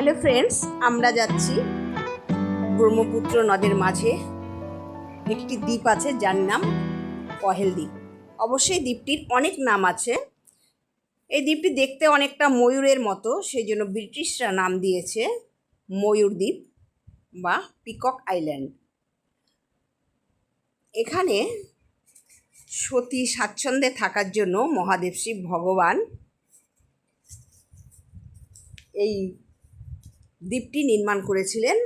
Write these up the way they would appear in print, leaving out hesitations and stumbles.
Hello friends, আমরা যাচ্ছি ব্রহ্মপুত্র নদের মাঝে একটি দ্বীপ আছে যার নাম কহেল দ্বীপ। অবশ্যই দ্বীপটির অনেক নাম আছে। এই দ্বীপটি দেখতে অনেকটা ময়ূরের মতো, সেই জন্য ব্রিটিশরা নাম দিয়েছে ময়ূর দ্বীপ বা পিকক আইল্যান্ড। এখানে সতী স্বাচ্ছন্দ্যে থাকার জন্য মহাদেব শিব ভগবান এই দ্বীপটি নির্মাণ করেছিলেন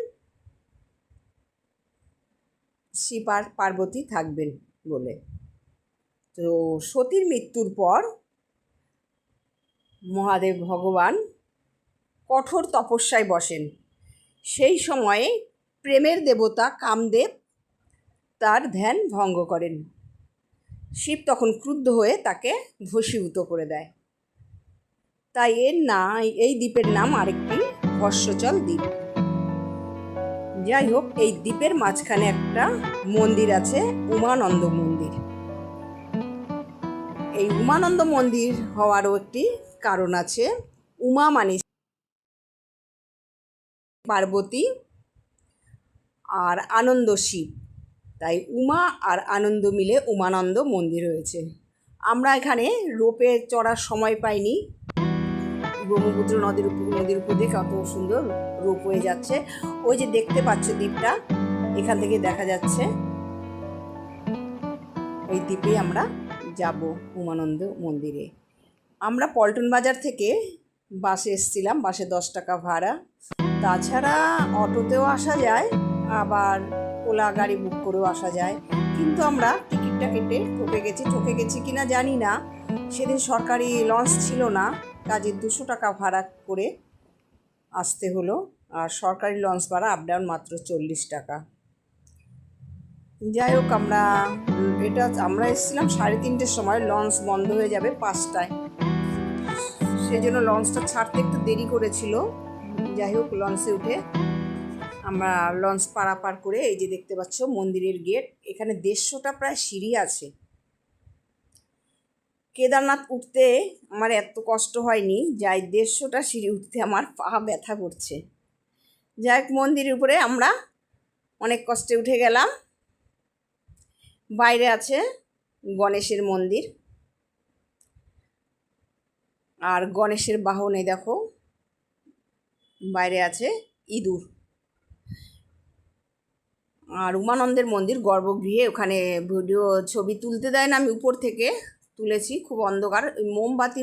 শিব আর পার্বতী থাকবেন বলে। তো সতীর মৃত্যুর পর মহাদেব ভগবান কঠোর তপস্যায় বসেন। সেই সময়ে প্রেমের দেবতা কামদেব তার ধ্যান ভঙ্গ করেন। শিব তখন ক্রুদ্ধ হয়ে তাকে ভস্মীভূত করে দেয়। তাই এই দ্বীপের নাম আরেকটি ভস্মচল দ্বীপ। যাই হোক, এই দ্বীপের মাঝখানে একটা মন্দির আছে, উমানন্দ মন্দির। এই উমানন্দ মন্দির হওয়ারও একটি কারণ আছে। উমা মানে পার্বতী আর আনন্দ শিব, তাই উমা আর আনন্দ মিলে উমানন্দ মন্দির হয়েছে। আমরা এখানে রোপে চড়ার সময় পাইনি। ব্রহ্মপুত্র নদীর উপর দিয়ে কত সুন্দর রোপ হয়ে যাচ্ছে। ওই যে দেখতে পাচ্ছ দ্বীপটা, এখান থেকে দেখা যাচ্ছে। ওই দ্বীপে আমরা যাব, উমানন্দ মন্দিরে। আমরা পল্টন বাজার থেকে বাসে এসেছিলাম, বাসে 10 টাকা ভাড়া। তাছাড়া অটোতেও আসা যায়, আবার ওলা গাড়ি বুক করেও আসা যায়। কিন্তু আমরা টিকিটটা কেটে ঠকে গেছি কিনা জানি না। সেদিন সরকারি লঞ্চ ছিল না, কাজে 200 টাকা ভাড়া করে আসতে হলো। আর সরকারি লঞ্চ ভাড়া আপ ডাউন মাত্র 40 টাকা। যাই হোক, আমরা এসেছিলাম 3:30-র সময়, লঞ্চ বন্ধ হয়ে যাবে 5টায়। সেজন্য লঞ্চটা ছাড়তে একটু দেরি করেছিল। যাই হোক, লঞ্চে উঠে আমরা লঞ্চ পারাপার করে এই যে দেখতে পাচ্ছ মন্দিরের গেট। এখানে 150টা প্রায় সিঁড়ি আছে। কেদারনাথ উঠতে আমার এত কষ্ট হয়নি, যাই 150টা সিঁড়ি উঠতে আমার পা ব্যথা করছে। যাই হোক, মন্দিরের উপরে আমরা অনেক কষ্টে উঠে গেলাম। বাইরে আছে গণেশের মন্দির, আর গণেশের বাহনে দেখো বাইরে আছে ইঁদুর। আর উমানন্দের মন্দির গর্ভগৃহে, ওখানে ভিডিও ছবি তুলতে দেয় না, আমি উপর থেকে তুলেছি। খুব অন্ধকার, মোমবাতি